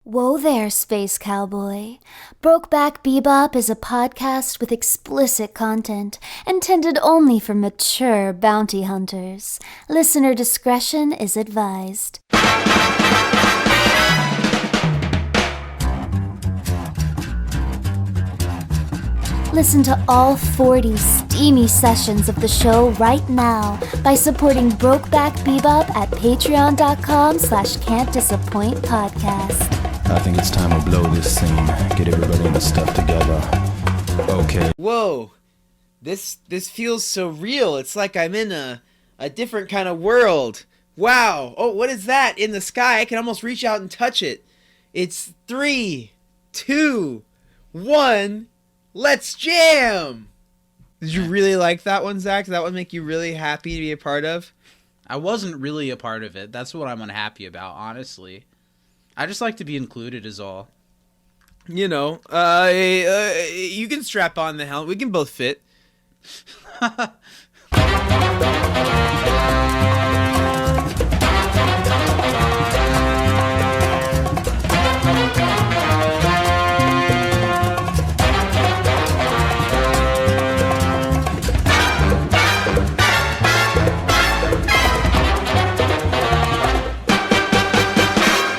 Whoa there, Space Cowboy. Brokeback Bebop is a podcast with explicit content intended only for mature bounty hunters. Listener discretion is advised. Listen to all 40 steamy sessions of the show right now by supporting Brokeback Bebop at patreon.com/can'tdisappointpodcast. I think it's time to blow this scene. Get everybody in the stuff together. Okay. Whoa. This feels so real. It's like I'm in a different kind of world. Wow. Oh, what is that in the sky? I can almost reach out and touch it. It's 3, 2, 1. Let's jam! Did you really like that one, Zach? Did that one make you really happy to be a part of? I wasn't really a part of it. That's what I'm unhappy about, honestly. I just like to be included is all. You know, you can strap on the helmet. We can both fit.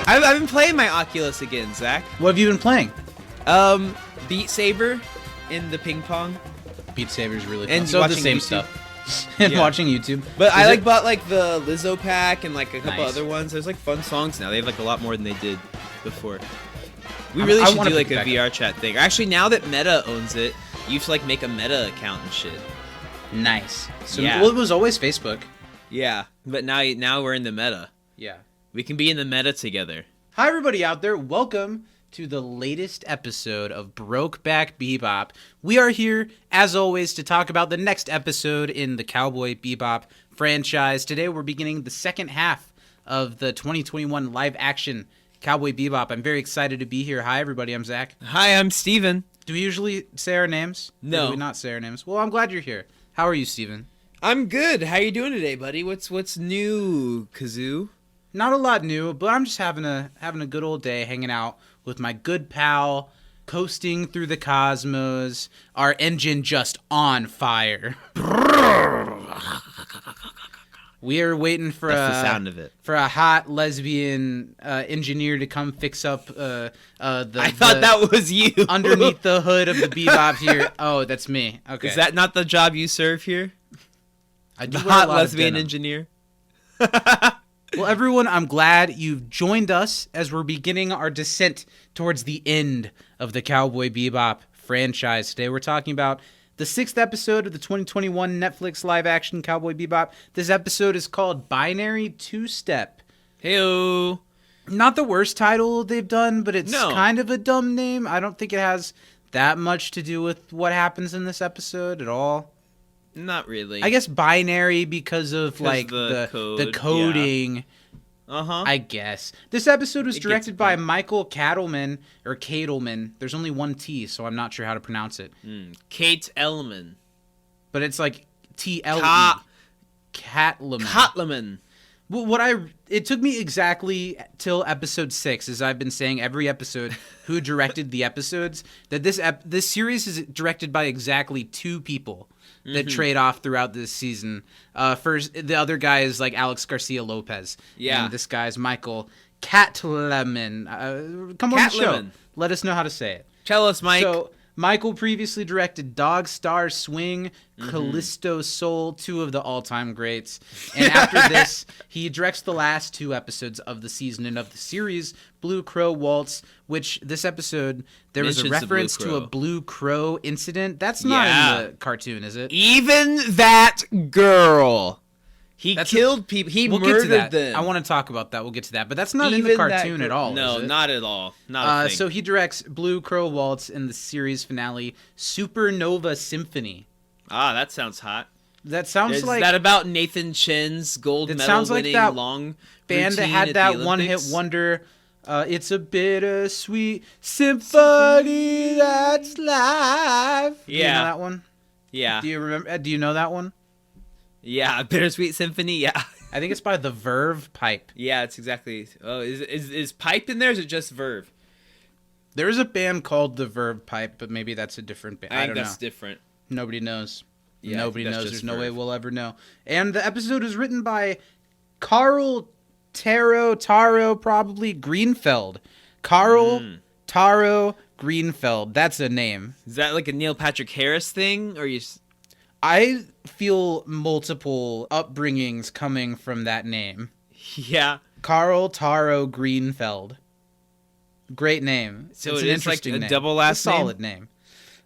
I've been playing my Oculus again, Zach. What have you been playing? Beat Saber in the ping pong. Beat Saber's really fun. And So the watching same YouTube. stuff. And Yeah. watching YouTube. But I Is it- bought like the Lizzo pack and like a couple Nice. other ones. There's like fun songs now. They have like a lot more than they did before. We I really should wanna do like pick a it back VR chat thing. Actually, now that Meta owns it, you have to like make a Meta account and shit. Nice. So, Yeah. Well, it was always Facebook. Yeah, but now we're in the Meta. Yeah. We can be in the Meta together. Hi, everybody out there. Welcome to the latest episode of Brokeback Bebop. We are here, as always, to talk about the next episode in the Cowboy Bebop franchise. Today, we're beginning the second half of the 2021 live-action Cowboy Bebop. I'm very excited to be here. Hi, everybody. I'm Zach. Hi, I'm Steven. Do we usually say our names? No. Or do we not say our names? Well, I'm glad you're here. How are you, Steven? I'm good. How you doing today, buddy? What's new, Kazoo? Not a lot new, but I'm just having a good old day hanging out with my good pal, coasting through the cosmos, our engine just on fire. We are waiting for That's the sound of it. for a hot lesbian engineer to come fix up the I thought that was you. underneath the hood of the Bebop here. Oh, that's me. Okay. Is that not the job you serve here? I do The wear a hot lot of lesbian denim. engineer? Well, everyone, I'm glad you've joined us as we're beginning our descent towards the end of the Cowboy Bebop franchise. Today we're talking about the 6th episode of the 2021 Netflix live-action Cowboy Bebop. This episode is called Binary Two-Step. Heyo. Not the worst title they've done, but it's No. kind of a dumb name. I don't think it has that much to do with what happens in this episode at all. Not really. I guess binary because of like the the code, coding. Uh-huh. I guess. This episode was It gets directed by fun. Michael Cattleman, or Catelman. There's only one T, so I'm not sure how to pronounce it. Kate Elman. But it's like T-L-E. Ka- Cattleman. Kotleman. It took me exactly till episode 6, as I've been saying every episode, who directed the episodes, that this series is directed by exactly 2 people that trade off throughout this season. First, the other guy is like Alex Garcia Lopez. Yeah. And this guy's Michael Cattleman. Come on the show. Cattleman. Let us know how to say it. Tell us, Mike. So, Michael previously directed Dog Star Swing, Callisto Soul, 2 of the all-time greats. And after this, he directs the last 2 episodes of the season and of the series, Blue Crow Waltz, which this episode, there was a Mentions the Blue reference to a Crow. Blue Crow incident. That's not Yeah. in the cartoon, is it? Even that girl. He That's killed people. He We'll get to murdered that. them. I want to talk about that. We'll get to that. But that's not in the Even that cartoon at girl- all, No, is it? not at all. Not a thing. So he directs Blue Crow Waltz in the series finale, Supernova Symphony. That sounds hot. That sounds Is like that about Nathan Chen's gold It medal sounds like winning that long band that routine had at that the one-hit Olympics? wonder. It's a bittersweet symphony that's live. Do you know Yeah. that one? Yeah. Do you remember? Do you know that one? Yeah, Bittersweet Symphony. Yeah. I think it's by the Verve Pipe. Yeah, it's exactly. Oh, is Pipe in there? Or is it just Verve? There's a band called The Verve Pipe, but maybe that's a different band. I think don't that's know. different. Nobody knows. Yeah, Nobody that's knows. just There's no Verve. way we'll ever know. And the episode is written by Carl Taro, probably Greenfeld. Carl Taro Greenfeld. That's a name. Is that like a Neil Patrick Harris thing, or you? I feel multiple upbringings coming from that name. Yeah. Carl Taro Greenfeld. Great name. So it's it an is like interesting a name. double last a solid name.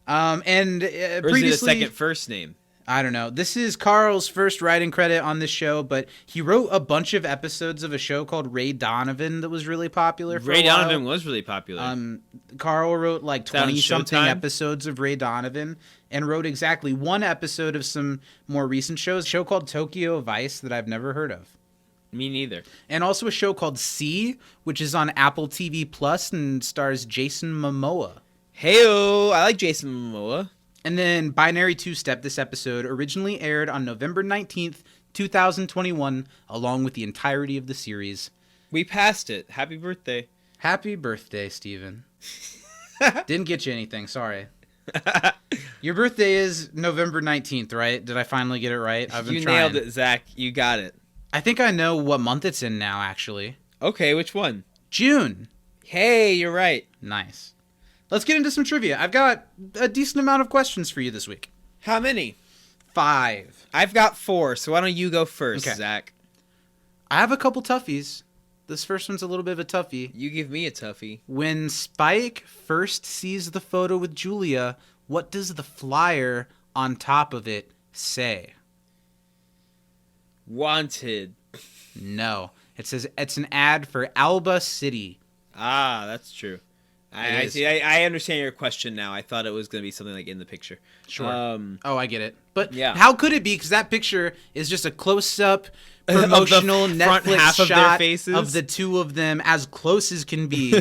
And Or is it a previously, second first name? I don't know. This is Carl's first writing credit on this show, but he wrote a bunch of episodes of a show called Ray Donovan that was really popular for Ray a while. Donovan was really popular. Carl wrote like that on 20-something Showtime? episodes of Ray Donovan and wrote exactly one episode of some more recent shows. A show called Tokyo Vice that I've never heard of. Me neither. And also a show called C, which is on Apple TV Plus and stars Jason Momoa. Heyo, I like Jason Momoa. And then Binary Two-Step, this episode, originally aired on November 19th, 2021, along with the entirety of the series. We passed it. Happy birthday. Happy birthday, Steven. Didn't get you anything, sorry. Your birthday is November 19th, right? Did I finally get it right? I've been You trying. nailed it, Zach. You got it. I think I know what month it's in now, actually. Okay, which one? June. Hey, you're right. Nice. Let's get into some trivia. I've got a decent amount of questions for you this week. How many? 5. I've got 4, so why don't you go first, Okay. Zach? I have a couple toughies. This first one's a little bit of a toughie. You give me a toughie. When Spike first sees the photo with Julia, what does the flyer on top of it say? Wanted. No. It says it's an ad for Alba City. Ah, that's true. I is. see. I understand your question now. I thought it was going to be something like in the picture. Sure. Um, Oh, I get it. But Yeah. how could it be? Because that picture is just a close-up promotional front Netflix half of their shot faces. of the two of them as close as can be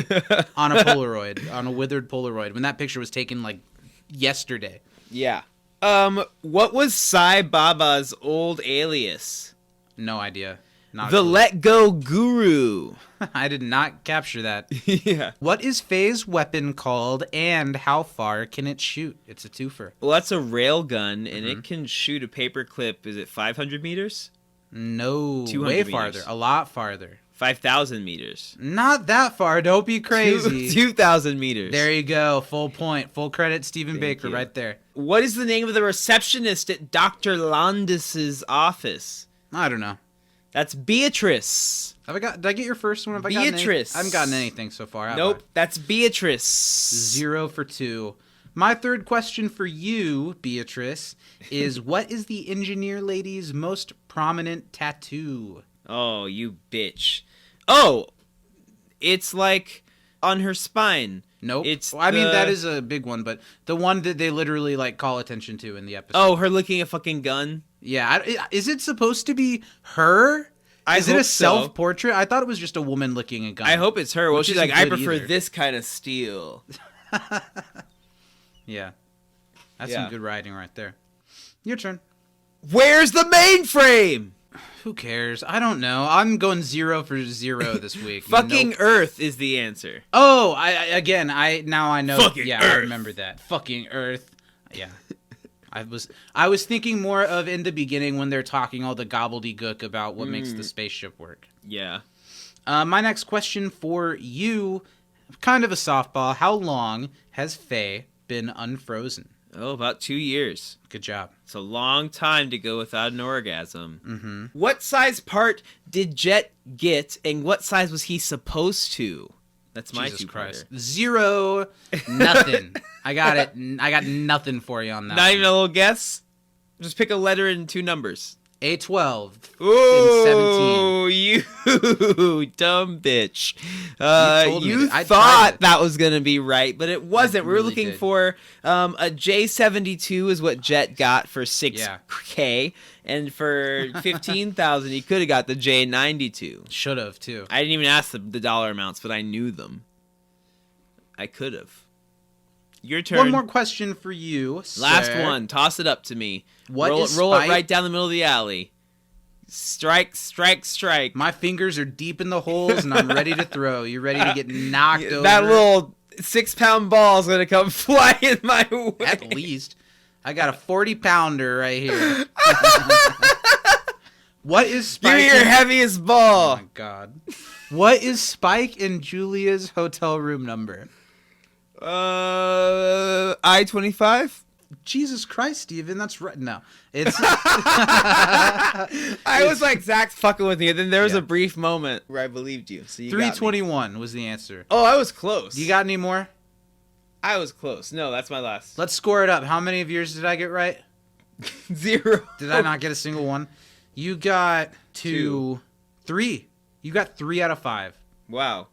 on a Polaroid, on a withered Polaroid, when that picture was taken like yesterday. yeah. What was Sai Baba's old alias? No idea. Not a The clue. Let Go Guru. I did not capture that. Yeah. What is Faye's weapon called, and how far can it shoot? It's a twofer. Well, that's a rail gun, and Mm-hmm. it can shoot a paper clip. Is it 500 meters? No, 200 way meters. farther. A lot farther. 5,000 meters. Not that far. Don't be crazy. 2,000 meters. There you go. Full point. Full credit, Stephen Thank Baker, you. right there. What is the name of the receptionist at Dr. Landis's office? I don't know. That's Beatrice. Did I get your first one? Have I gotten Beatrice. I haven't gotten anything so far. have Nope, I? that's Beatrice. 0 for 2. My third question for you, Beatrice, is what is the engineer lady's most prominent tattoo? Oh, you bitch. Oh, it's like on her spine. Nope. It's Well, I mean, the- that is a big one, but the one that they literally like call attention to in the episode. Oh, her licking a fucking gun? Yeah. Is it supposed to be her? I Is it hope a so. self-portrait? I thought it was just a woman licking a gun. I hope it's her. Well, Which she's isn't like, I good prefer either. this kind of steel. Yeah. That's Yeah. some good writing right there. Your turn. Where's the mainframe? Who cares? I don't know. I'm going 0 for 0 this week. Fucking Nope. Earth is the answer. Oh, now I know. Fucking yeah, I Earth. remember that. Fucking Earth. Yeah. I was thinking more of in the beginning when they're talking all the gobbledygook about what makes the spaceship work. Yeah. My next question for you, kind of a softball. How long has Faye been unfrozen? Oh, about 2 years. Good job. It's a long time to go without an orgasm. Mm-hmm. What size part did Jet get, and what size was he supposed to? That's my Jesus two Christ. 0, nothing. I got it. I got nothing for you on that. Not even a little guess? Just pick a letter and 2 numbers. A12. Ooh, you dumb bitch. told me You that. I tried thought it. that was going to be right, but it wasn't. We were really looking did. for a J72 is what Jet got for 6K, and for 15,000 he could have got the J92. Should have, too. I didn't even ask the dollar amounts, but I knew them. I could have. Your turn. One more question for you, Last sir. one. Toss it up to me. What roll is roll it Spike- right down the middle of the alley. Strike, strike, strike. My fingers are deep in the holes, and I'm ready to throw. You ready to get knocked over? That little 6-pound ball's gonna come flying my way. At least. I got a 40-pounder right here. What is Spike? Give me your heaviest ball. Oh my god. What is Spike and Julia's hotel room number? I-25? Jesus Christ, Steven, that's right. No. It's I was like, Zach's fucking with me. And then there was Yeah. a brief moment where I believed you. So you got me. 321 was the answer. Oh, I was close. You got any more? I was close. No, that's my last. Let's score it up. How many of yours did I get right? 0. Did I not get a single one? You got 2, 3. You got 3 out of 5. Wow.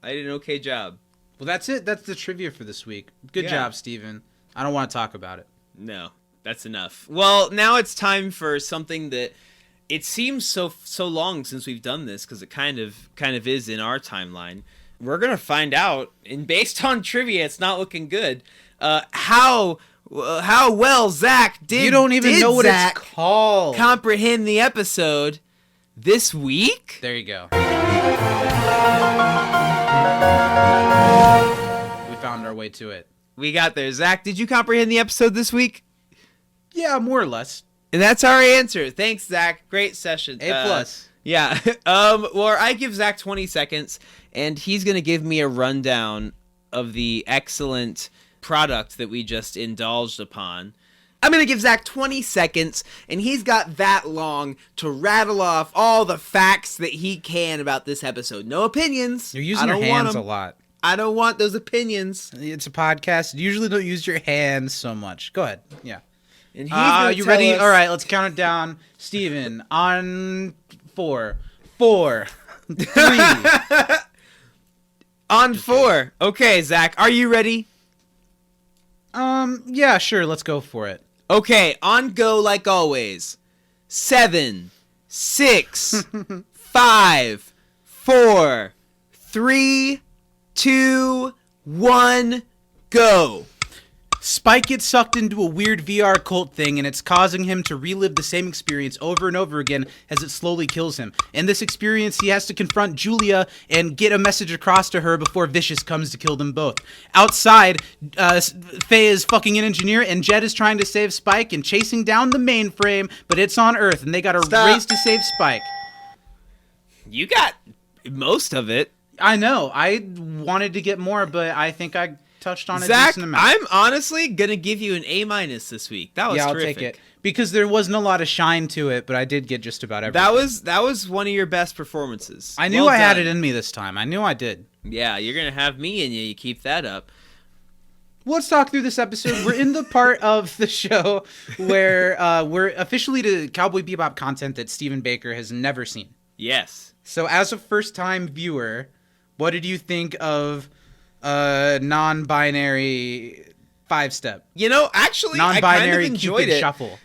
I did an okay job. Well, that's it. That's the trivia for this week. Good Yeah. job, Steven. I don't want to talk about it. No, that's enough. Well, now it's time for something that it seems so long since we've done this, because it kind of is in our timeline. We're gonna find out, and based on trivia, it's not looking good. How well Zach did. You don't even know what Zach it's called. comprehend the episode this week. There you go. We found our way to it. We got there. Zach, did you comprehend the episode this week? Yeah, more or less. And that's our answer. Thanks, Zach. Great session. A plus. Yeah. Well, I give Zach 20 seconds, and he's going to give me a rundown of the excellent product that we just indulged upon. I'm going to give Zach 20 seconds, and he's got that long to rattle off all the facts that he can about this episode. No opinions. You're using your hands a lot. I don't want those opinions. It's a podcast. You usually don't use your hands so much. Go ahead. Yeah. And he's gonna you tell ready? us- All right, let's count it down. Steven, on 4, 4, 3. On 4. Okay, Zach, are you ready? Yeah, sure. Let's go for it. Okay, on go like always. 7, 6, 5, 4, 3, 2, 1, go. Spike gets sucked into a weird VR cult thing, and it's causing him to relive the same experience over and over again as it slowly kills him. In this experience, he has to confront Julia and get a message across to her before Vicious comes to kill them both. Outside, Faye is fucking an engineer, and Jed is trying to save Spike and chasing down the mainframe, but it's on Earth, and they gotta Stop. race to save Spike. You got most of it. I know. I wanted to get more, but I think I touched on a Zach, decent amount. I'm honestly going to give you an A- this week. That was I'll terrific. take it. Because there wasn't a lot of shine to it, but I did get just about everything. That was one of your best performances. I knew Well I had done. it in me this time. I knew I did. Yeah, you're going to have me in you. You keep that up. Well, let's talk through this episode. We're in the part of the show where we're officially to Cowboy Bebop content that Stephen Baker has never seen. Yes. So as a first-time viewer, what did you think of non-binary 5-step? You know, actually, I kind of Non-binary enjoyed Cupid it. shuffle.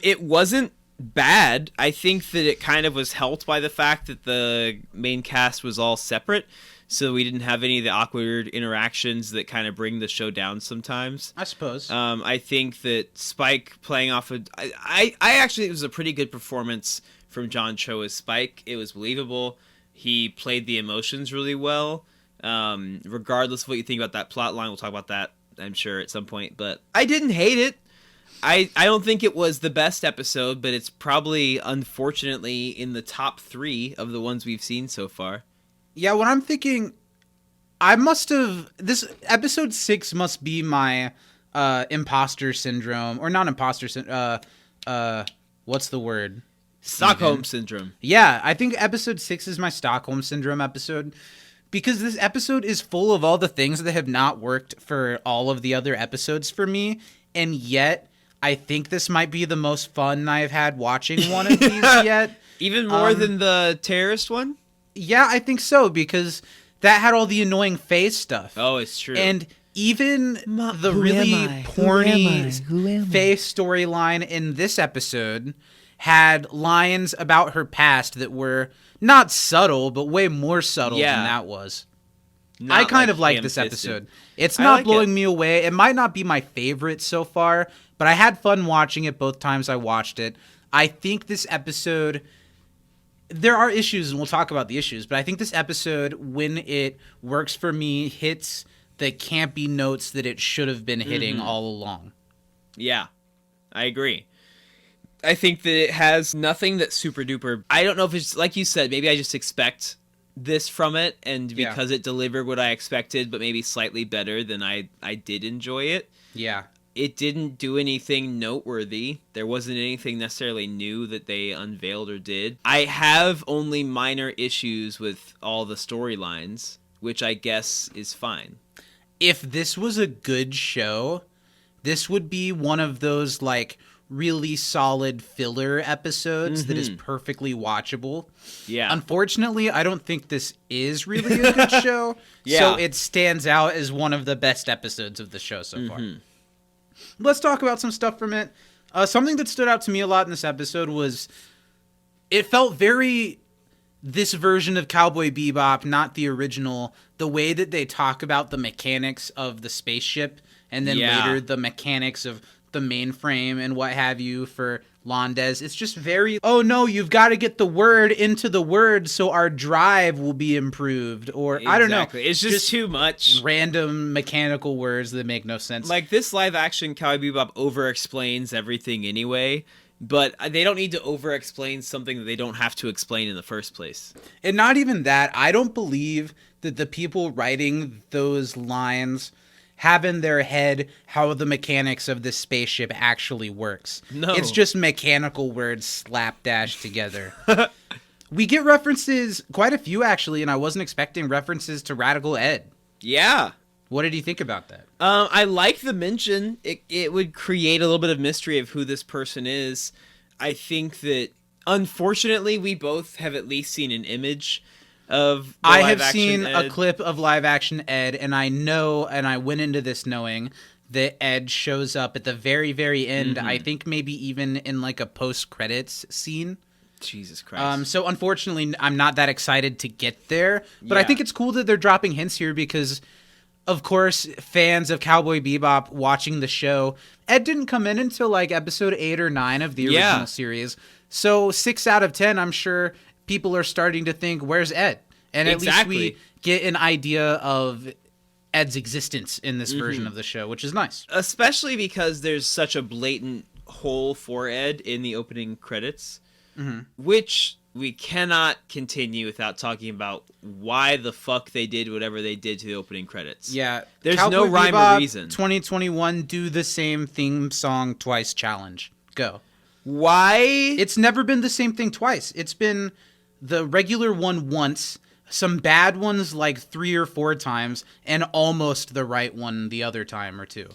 It wasn't bad. I think that it kind of was helped by the fact that the main cast was all separate, so we didn't have any of the awkward interactions that kind of bring the show down sometimes. I suppose. I think that Spike playing off of... I actually think it was a pretty good performance from John Cho as Spike. It was believable. He played the emotions really well. Regardless of what you think about that plot line, we'll talk about that, I'm sure, at some point. But I didn't hate it. I don't think it was the best episode, but it's probably, unfortunately, in the top 3 of the ones we've seen so far. Yeah, what I'm thinking, this episode 6 must be my imposter syndrome, or not imposter syndrome, what's the word? Stockholm Syndrome. Yeah, I think episode 6 is my Stockholm Syndrome episode, because this episode is full of all the things that have not worked for all of the other episodes for me, and yet I think this might be the most fun I've had watching one of these yet. Even more than the terrorist one? Yeah, I think so, because that had all the annoying face stuff. Oh, it's true. And even the who really am I? porny face storyline in this episode had lines about her past that were not subtle, but way more subtle than that was. Not I kind of like ham-fisted. this episode. It's I not like blowing it. me away. It might not be my favorite so far, but I had fun watching it both times I watched it. I think this episode... There are issues, and we'll talk about the issues, but I think this episode, when it works for me, hits the campy notes that it should have been hitting all along. Yeah, I agree. I think that it has nothing that's super duper. I don't know if it's like you said, maybe I just expect this from it, and because it delivered what I expected, but maybe slightly better than I did enjoy it. Yeah. It didn't do anything noteworthy. There wasn't anything necessarily new that they unveiled or did. I have only minor issues with all the storylines, which I guess is fine. If this was a good show, this would be one of those like really solid filler episodes that is perfectly watchable. Yeah. Unfortunately, I don't think this is really a good show. So it stands out as one of the best episodes of the show so far. Let's talk about some stuff from it. Something that stood out to me a lot in this episode was it felt very this version of Cowboy Bebop, not the original, the way that they talk about the mechanics of the spaceship and then later the mechanics of the mainframe and what have you for Londes. It's just very, oh no, you've got to get the word into the word so our drive will be improved. Or I don't know. It's just too much. Random mechanical words that make no sense. Like this live action Cowboy Bebop over explains everything anyway, but they don't need to over explain something that they don't have to explain in the first place. And not even that. I don't believe that the people writing those lines have in their head how the mechanics of this spaceship actually works. No. It's just mechanical words slapdash together. We get references, quite a few actually, and I wasn't expecting references to Radical Ed. Yeah. What did you think about that? I like the mention. It would create a little bit of mystery of who this person is. I think that, unfortunately, we both have at least seen an image of the I live have action seen Ed. a clip of live action Ed, and I know, and I went into this knowing that Ed shows up at the very, very end. I think maybe even in like a post-credits scene. Jesus Christ. So unfortunately, I'm not that excited to get there, but I think it's cool that they're dropping hints here because, of course, fans of Cowboy Bebop watching the show, Ed didn't come in until like episode 8 or 9 of the original series. So 6 out of 10, I'm sure people are starting to think, where's Ed? And at least we get an idea of Ed's existence in this version of the show, which is nice. Especially because there's such a blatant hole for Ed in the opening credits, which we cannot continue without talking about why the fuck they did whatever they did to the opening credits. Yeah. There's Cowboy no rhyme Bebop or reason. 2021, do the same theme song twice challenge. Go. Why? It's never been the same thing twice. It's been the regular one once, some bad ones like 3 or 4 times, and almost the right one the other time or two.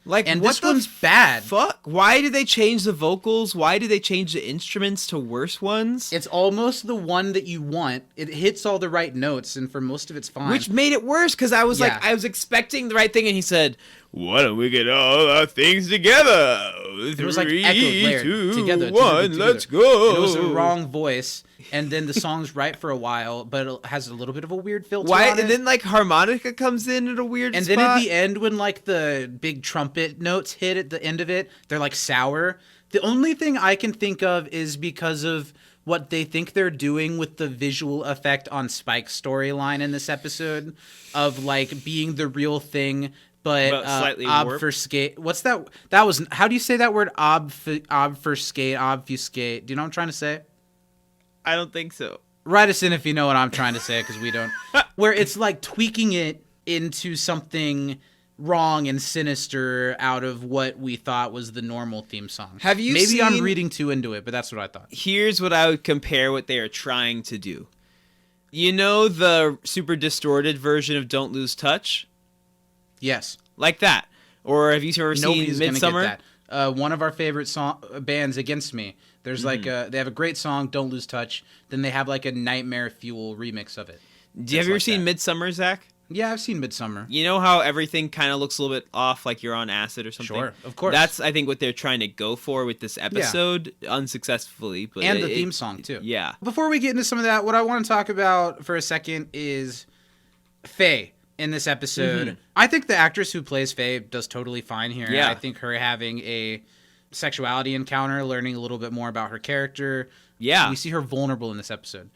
Like, and what this one's bad. Fuck? Why did they change the vocals? Why did they change the instruments to worse ones? It's almost the one that you want. It hits all the right notes, and for most of it's fine. Which made it worse, because I was like, I was expecting the right thing, and he said, why don't we get all our things together? It was like echoed layered 2, together. 1, let's go. And it was the wrong voice, and then the song's right for a while, but it has a little bit of a weird filter on it. And then like harmonica comes in at a weird and spot. then at the end, when like the big trumpet notes hit at the end of it, they're like sour. The only thing I can think of is because of what they think they're doing with the visual effect on Spike's storyline in this episode of like being the real thing, but slightly obfuscate. What's that? That was, how do you say that word? Obfuscate. Do you know what I'm trying to say? I don't think so. Write us in if you know what I'm trying to say, because we don't. Where it's like tweaking it into something wrong and sinister out of what we thought was the normal theme song. Have you Maybe seen... I'm reading too into it, but that's what I thought. Here's what I would compare what they are trying to do. You know the super distorted version of Don't Lose Touch? Yes. Like that. Or have you ever Nobody's seen Midsummer? Gonna get that. One of our favorite bands, Against Me, there's like they have a great song, Don't Lose Touch. Then they have like a Nightmare Fuel remix of it. Have you ever seen Midsummer, Zach? Yeah, I've seen Midsummer. You know how everything kind of looks a little bit off, like you're on acid or something? Sure, of course. That's, I think, what they're trying to go for with this episode, unsuccessfully. But and the theme song, too. Yeah. Before we get into some of that, what I want to talk about for a second is Faye in this episode. I think the actress who plays Faye does totally fine here. Yeah. I think her having a sexuality encounter, learning a little bit more about her character. Yeah. We see her vulnerable in this episode.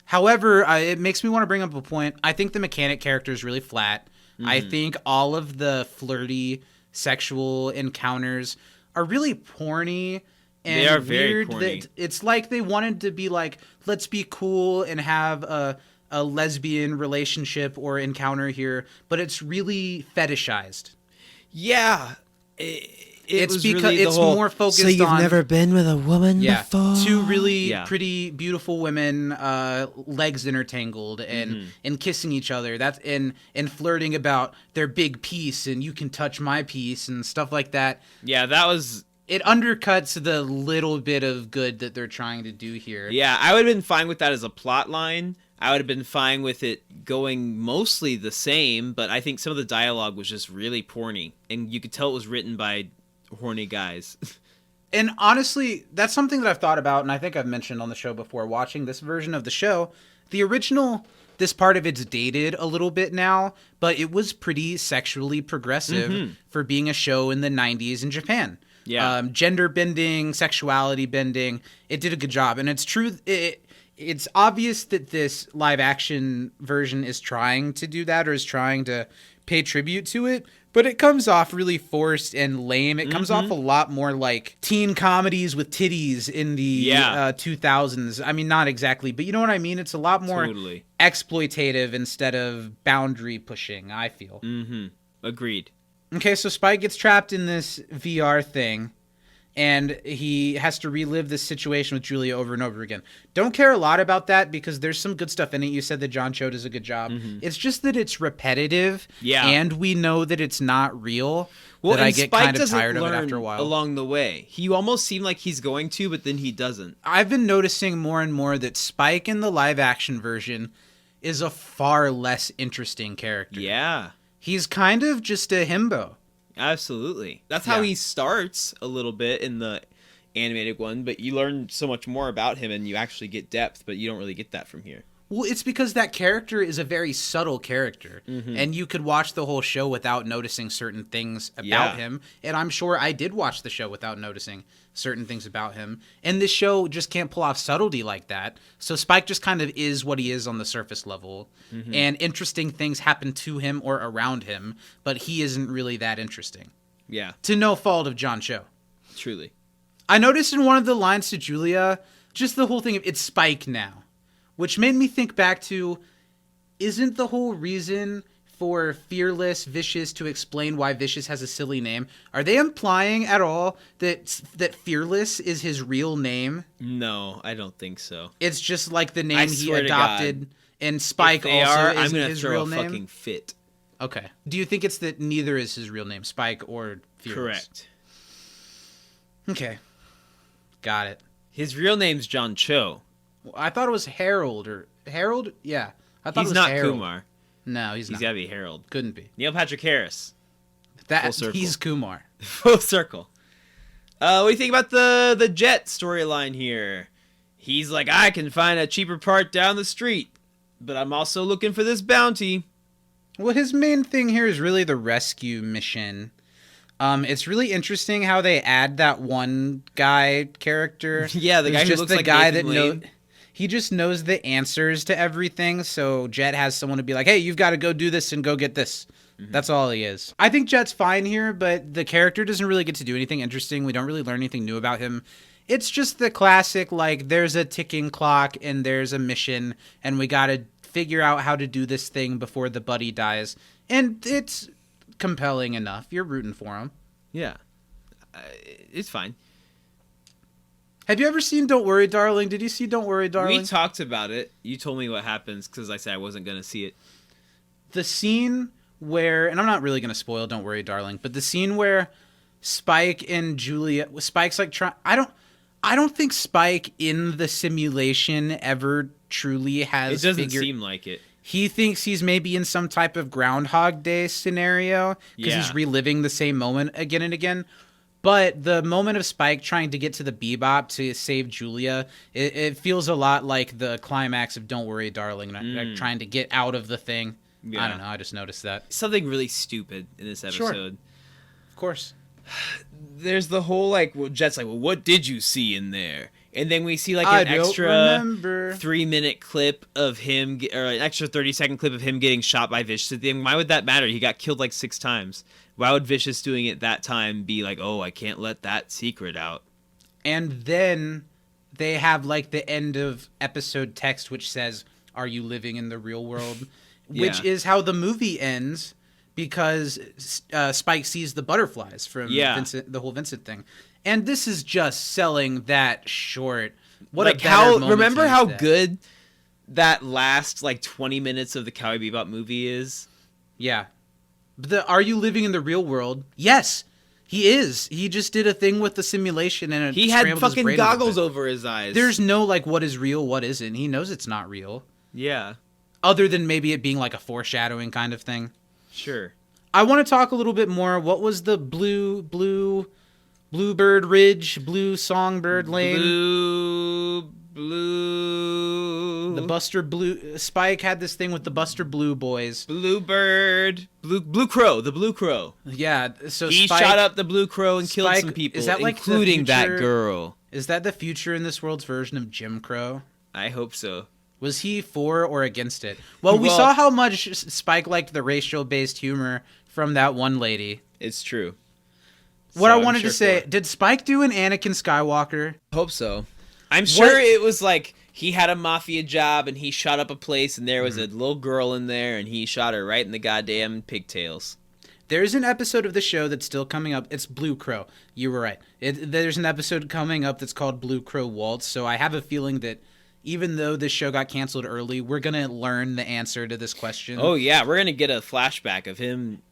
However, it makes me want to bring up a point. I think the mechanic character is really flat. I think all of the flirty sexual encounters are really porny and they are very weird. corny. That it's like they wanted to be like, let's be cool and have a lesbian relationship or encounter here, but it's really fetishized. Yeah. It's was because really the it's whole, more focused so you've on never been with a woman before? two really Yeah. pretty beautiful women, legs intertangled and kissing each other. That's and flirting about their big piece and you can touch my piece and stuff like that. Yeah, that was... It undercuts the little bit of good that they're trying to do here. Yeah, I would have been fine with that as a plot line. I would have been fine with it going mostly the same, but I think some of the dialogue was just really porny, and you could tell it was written by horny guys. And honestly, that's something that I've thought about, and I think I've mentioned on the show before, watching this version of the show. The original, this part of it's dated a little bit now, but it was pretty sexually progressive for being a show in the 90s in Japan. Yeah. Gender bending, sexuality bending, it did a good job. And it's true, it's obvious that this live action version is trying to do that or is trying to pay tribute to it, but it comes off really forced and lame. It comes off a lot more like teen comedies with titties in the 2000s. I mean, not exactly, but you know what I mean? It's a lot more Totally. exploitative instead of boundary pushing, I feel. Agreed. Okay, so Spike gets trapped in this VR thing, and he has to relive this situation with Julia over and over again. Don't care a lot about that because there's some good stuff in it. You said that John Cho does a good job. It's just that it's repetitive, and we know that it's not real. Well, that I and get Spike kind of doesn't tired of it learn after a while. along the way. He almost seemed like he's going to, but then he doesn't. I've been noticing more and more that Spike in the live action version is a far less interesting character. Yeah. He's kind of just a himbo. Absolutely. That's how Yeah. he starts a little bit in the animated one, but you learn so much more about him and you actually get depth, but you don't really get that from here. Well, it's because that character is a very subtle character, and you could watch the whole show without noticing certain things about him. And I'm sure I did watch the show without noticing certain things about him. And this show just can't pull off subtlety like that. So Spike just kind of is what he is on the surface level. And interesting things happen to him or around him, but he isn't really that interesting. Yeah, To no fault of John Cho. truly. I noticed in one of the lines to Julia, just the whole thing of it's Spike now, which made me think back to, isn't the whole reason for Fearless Vicious to explain why Vicious has a silly name? Are they implying at all that Fearless is his real name? No, I don't think so. It's just like the name I he swear to adopted, God. and Spike If they also are, is I'm gonna his throw real a name? fucking fit. Okay. Do you think it's that neither is his real name, Spike or Fearless? Correct. Okay. Got it. His real name's John Cho. I thought it was Harold or Harold. Yeah, I thought He's it was not Harold. Kumar. No, he's He's not. gotta be Harold. Couldn't be. Neil Patrick Harris. That Full circle. he's Kumar. Full circle. What do you think about the Jet storyline here? He's like, I can find a cheaper part down the street, but I'm also looking for this bounty. Well, his main thing here is really the rescue mission. It's really interesting how they add that one guy character. Yeah, the who's guy who just looks the like guy Nathan that Lane. he just knows the answers to everything. So Jet has someone to be like, "Hey, you've got to go do this and go get this." That's all he is. I think Jet's fine here, but the character doesn't really get to do anything interesting. We don't really learn anything new about him. It's just the classic, like, there's a ticking clock and there's a mission, and we got to figure out how to do this thing before the buddy dies. And it's compelling enough. You're rooting for him. Yeah. It's fine. Have you ever seen Don't Worry, Darling? Did you see Don't Worry, Darling? We talked about it. You told me what happens because I said I wasn't going to see it. The scene where, and I'm not really going to spoil Don't Worry, Darling, but the scene where Spike and Julia, Spike's like trying, I don't think Spike in the simulation ever truly has It doesn't seem like it. He thinks he's maybe in some type of Groundhog Day scenario because he's reliving the same moment again and again. But the moment of Spike trying to get to the Bebop to save Julia, it feels a lot like the climax of Don't Worry, Darling, like trying to get out of the thing. Yeah. I don't know. I just noticed that. Something really stupid in this episode. Sure. Of course. There's the whole, like, well, Jet's like, well, what did you see in there? And then we see like I an don't extra remember. 3-minute clip of him, or an extra 30-second clip of him getting shot by Vicious at the end. Why would that matter? He got killed like 6 times. Why would Vicious doing it that time be like, oh, I can't let that secret out? And then they have like the end of episode text, which says, "Are you living in the real world?" Which is how the movie ends, because Spike sees the butterflies from Vincent, the whole Vincent thing. And this is just selling that short. What like a better moment remember to how use that. good that last like 20 minutes of the Cowboy Bebop movie is? Yeah. Are you living in the real world? Yes, he is. He just did a thing with the simulation and he had fucking goggles over his eyes. There's no like what is real, what isn't. He knows it's not real. Yeah. Other than maybe it being like a foreshadowing kind of thing. Sure. I want to talk a little bit more. What was the Bluebird Ridge, Blue Songbird Lane? Blue. The Buster Blue. Spike had this thing with the Buster Blue boys. Bluebird. Blue Crow. The Blue Crow. Yeah. So he Spike shot up the Blue Crow and killed Spike, some people, is that like including the future, that girl. Is that the future in this world's version of Jim Crow? I hope so. Was he for or against it? Well, we saw how much Spike liked the racial-based humor from that one lady. It's true. What I wanted to say, did Spike do an Anakin Skywalker? Hope so. I'm sure it was like he had a mafia job and he shot up a place and there was a little girl in there and he shot her right in the goddamn pigtails. There's an episode of the show that's still coming up. It's Blue Crow. You were right. There's an episode coming up that's called Blue Crow Waltz, so I have a feeling that even though this show got canceled early, we're going to learn the answer to this question. Oh, yeah. We're going to get a flashback of him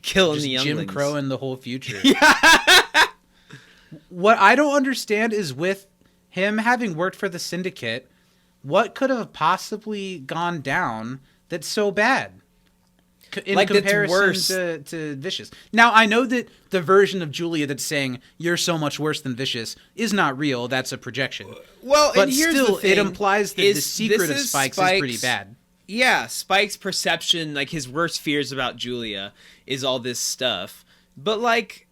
killing just the younglings. Jim Crow in the whole future. What I don't understand is with him having worked for the Syndicate, what could have possibly gone down that's so bad in like comparison to Vicious? Now, I know that the version of Julia that's saying, you're so much worse than Vicious, is not real. That's a projection. Well, but and here's still, the thing, it implies that the secret of Spike's is pretty bad. Yeah, Spike's perception, like his worst fears about Julia, is all this stuff. But, like,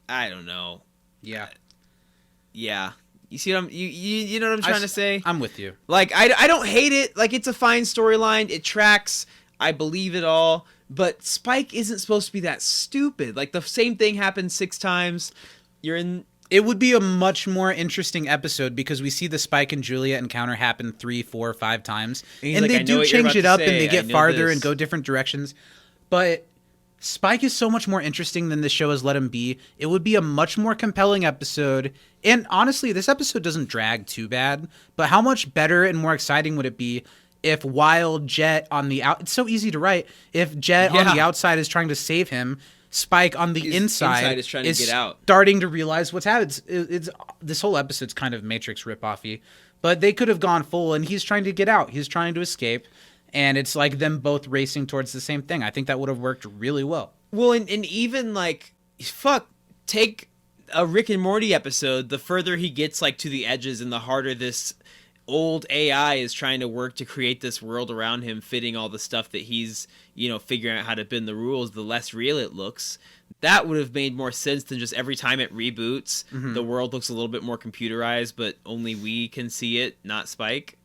I don't know. Yeah. Yeah. You see what you know what I'm trying to say? I'm with you. Like, I don't hate it. Like, it's a fine storyline. It tracks. I believe it all. But Spike isn't supposed to be that stupid. Like, the same thing happened 6 times. It would be a much more interesting episode because we see the Spike and Julia encounter happen 3, 4, 5 times. And like, they do change it up and they get farther and go different directions. But Spike is so much more interesting than this show has let him be. It would be a much more compelling episode. And honestly, this episode doesn't drag too bad. But how much better and more exciting would it be if while Jet on the out... It's so easy to write. If Jet on the outside is trying to save him, Spike on the inside is trying to get out, starting to realize what's happened. It's this whole episode's kind of Matrix ripoffy, but they could have gone full, and he's trying to get out. He's trying to escape, and it's like them both racing towards the same thing. I think that would have worked really well. Well, and even like, take a Rick and Morty episode. The further he gets like to the edges, and the harder this old AI is trying to work to create this world around him, fitting all the stuff that he's, figuring out how to bend the rules, the less real it looks. That would have made more sense than just every time it reboots, the world looks a little bit more computerized, but only we can see it, not Spike.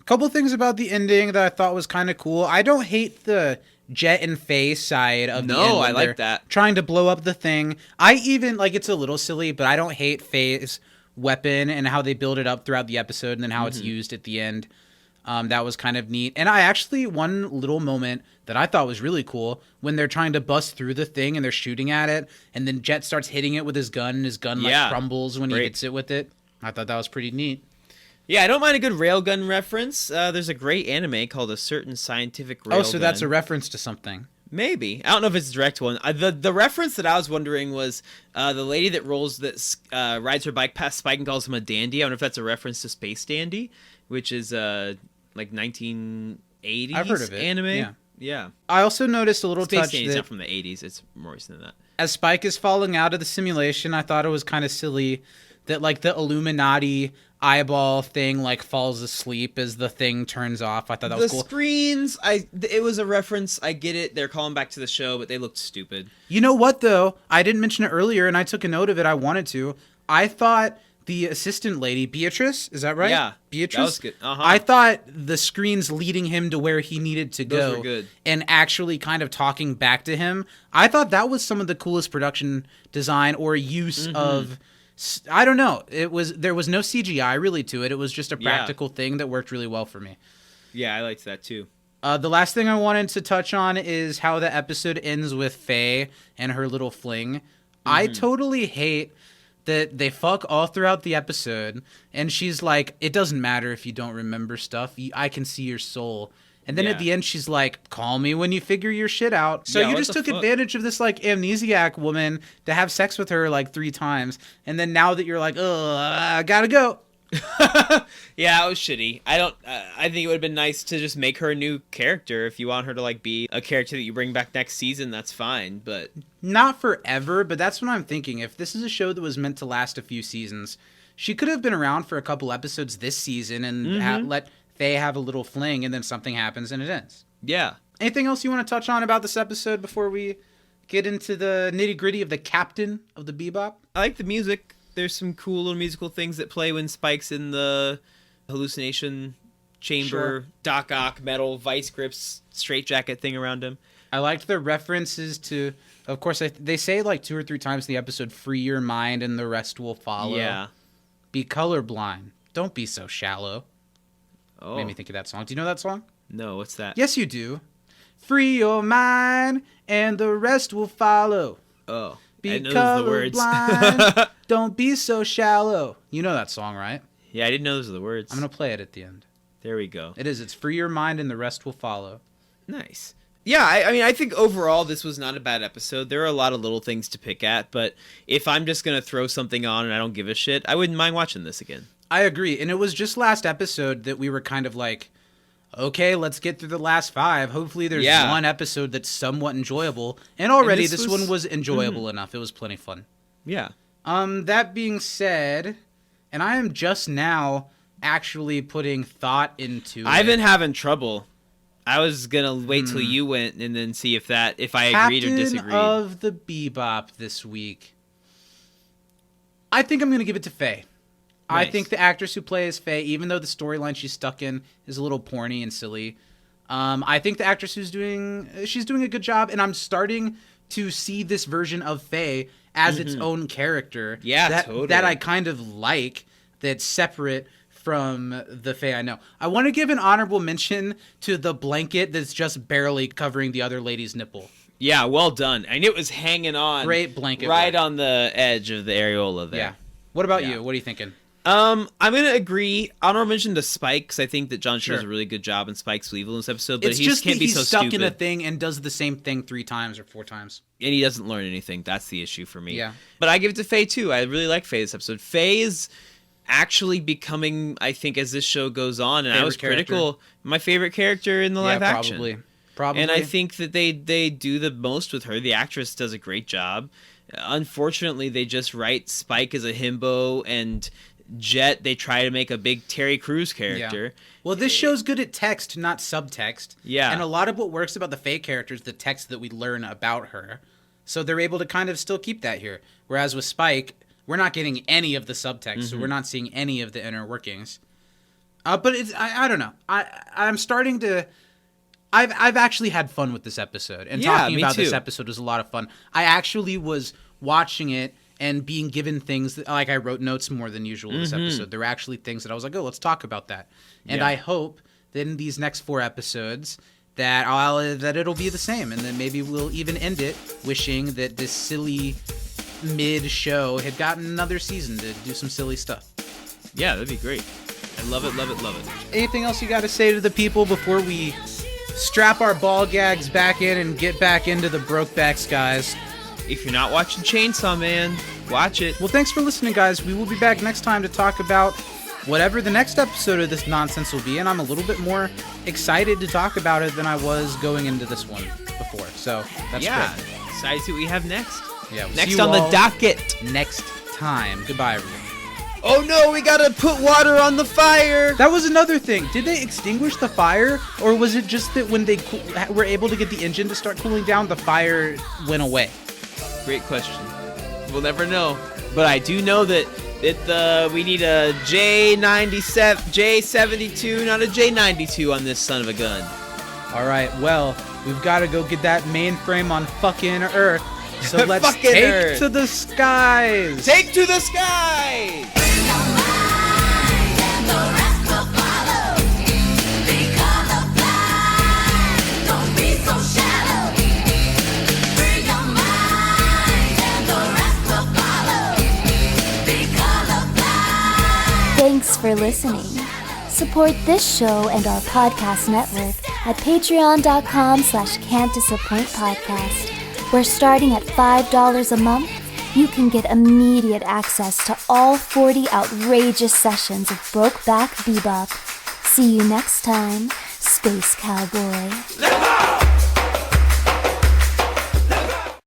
A couple things about the ending that I thought was kind of cool. I don't hate the Jet and Faye side of the end. No, I like that. Trying to blow up the thing. I even, it's a little silly, but I don't hate Faye's weapon and how they build it up throughout the episode and then how it's used at the end. That was kind of neat. And I actually, one little moment that I thought was really cool, when they're trying to bust through the thing and they're shooting at it, and then Jet starts hitting it with his gun, and his gun crumbles when he hits it with it. I thought that was pretty neat. Yeah, I don't mind a good railgun reference. There's a great anime called A Certain Scientific Railgun. Oh, so that's a reference to something. Maybe. I don't know if it's a direct one. The reference that I was wondering was the lady that rides her bike past Spike and calls him a dandy. I wonder if that's a reference to Space Dandy, which is 1980s I've heard of it. Anime. Yeah. I also noticed a little Space touch Dandy's that not from the 80s. It's more recent than that. as Spike is falling out of the simulation, I thought it was kind of silly that the Illuminati eyeball thing falls asleep as the thing turns off. I thought that was cool. The screens, it was a reference. I get it. They're calling back to the show, but they looked stupid. You know what though? I didn't mention it earlier, and I took a note of it. I wanted to. I thought the assistant lady, Beatrice, is that right? Yeah, Beatrice. that was good. Uh-huh. I thought the screens leading him to where he needed to Those go were good. and actually kind of talking back to him. I thought that was some of the coolest production design or use of, I don't know. There was no CGI really to it. It was just a practical thing that worked really well for me. Yeah, I liked that too. The last thing I wanted to touch on is how the episode ends with Faye and her little fling. I totally hate that they fuck all throughout the episode, and she's like, it doesn't matter if you don't remember stuff. I can see your soul. And then at the end, she's like, call me when you figure your shit out. So you just took advantage of this, like, amnesiac woman to have sex with her, like, 3 times. And then now that you're like, I gotta go. Yeah, it was shitty. I think it would have been nice to just make her a new character. If you want her to like be a character that you bring back next season, that's fine, but not forever. But that's what I'm thinking. If this is a show that was meant to last a few seasons, she could have been around for a couple episodes this season and let Faye have a little fling, and then something happens and it ends. Yeah. Anything else you want to touch on about this episode before we get into the nitty gritty of the captain of the Bebop? I like the music. There's some cool little musical things that play when Spike's in the hallucination chamber. Sure. Doc Ock, metal, vice grips, straitjacket thing around him. I liked the references to, of course, they say like 2 or 3 times in the episode, free your mind and the rest will follow. Yeah. Be colorblind. Don't be so shallow. Oh. Made me think of that song. Do you know that song? No, what's that? Yes, you do. Free your mind and the rest will follow. Oh. Be I know those are the words. colorblind. Don't be so shallow. You know that song, right? Yeah, I didn't know those are the words. I'm going to play it at the end. There we go. It is. It's free your mind and the rest will follow. Nice. Yeah, I mean, I think overall this was not a bad episode. There are a lot of little things to pick at, but if I'm just going to throw something on and I don't give a shit, I wouldn't mind watching this again. I agree. And it was just last episode that we were kind of like, okay, let's get through the last 5. Hopefully there's one episode that's somewhat enjoyable. And already this one was enjoyable enough. It was plenty fun. Yeah. That being said, and I am just now actually putting thought into I've been having trouble. I was going to wait till you went and then see if I agreed or disagreed. Captain of the Bebop this week. I think I'm going to give it to Faye. Nice. I think the actress who plays Faye, even though the storyline she's stuck in is a little porny and silly, I think the actress she's doing a good job, and I'm starting to see this version of Faye as its own character. Yeah, totally. That I kind of like, that's separate from the Faye I know. I want to give an honorable mention to the blanket that's just barely covering the other lady's nipple. Yeah, well done. And it was hanging on. Great blanket right work. on the edge of the areola there. Yeah. What about you? What are you thinking? I'm going to agree. Honorable mention to Spike, because I think that John Cho does a really good job in Spike's Weevil in this episode, but it's he just can't that be he's so stuck stupid. in a thing and does the same thing 3 times or 4 times. And he doesn't learn anything. That's the issue for me. Yeah. But I give it to Faye, too. I really like Faye this episode. Faye is actually becoming, I think, as this show goes on, and I was critical, my favorite character in the live action. Probably. And I think that they do the most with her. The actress does a great job. Unfortunately, they just write Spike as a himbo, and Jet, they try to make a big Terry Crews character. Yeah. Well, this show's good at text, not subtext. Yeah. And a lot of what works about the Faye character is the text that we learn about her. So they're able to kind of still keep that here. Whereas with Spike, we're not getting any of the subtext, so we're not seeing any of the inner workings. But it's I don't know. I'm starting to... I've actually had fun with this episode. And talking about this episode was a lot of fun. I actually was watching it and being given things that, like, I wrote notes more than usual this episode. There were actually things that I was like, oh, let's talk about that. And I hope that in these next 4 episodes that it'll be the same, and then maybe we'll even end it wishing that this silly mid show had gotten another season to do some silly stuff. Yeah, that'd be great. I love it, love it, love it. Anything else you got to say to the people before we strap our ball gags back in and get back into the Brokeback skies? If you're not watching Chainsaw Man, watch it. Well, thanks for listening, guys. We will be back next time to talk about whatever the next episode of this nonsense will be, and I'm a little bit more excited to talk about it than I was going into this one before. So that's great. Excited to see what we have next. Yeah, we'll next see you on the all docket. next time. Goodbye, everyone. Oh no, we gotta put water on the fire. That was another thing. Did they extinguish the fire, or was it just that when they were able to get the engine to start cooling down, the fire went away? Great question. We'll never know. But I do know that We need a J97, J72, not a J92 on this son of a gun. All right, well, we've got to go get that mainframe on fucking Earth. So let's Fucking take Earth. to the skies. Take to the sky! Thanks for listening. Support this show and our podcast network at patreon.com/can'tdisappointpodcast, where starting at $5 a month, you can get immediate access to all 40 outrageous sessions of Brokeback Bebop. See you next time, Space Cowboy.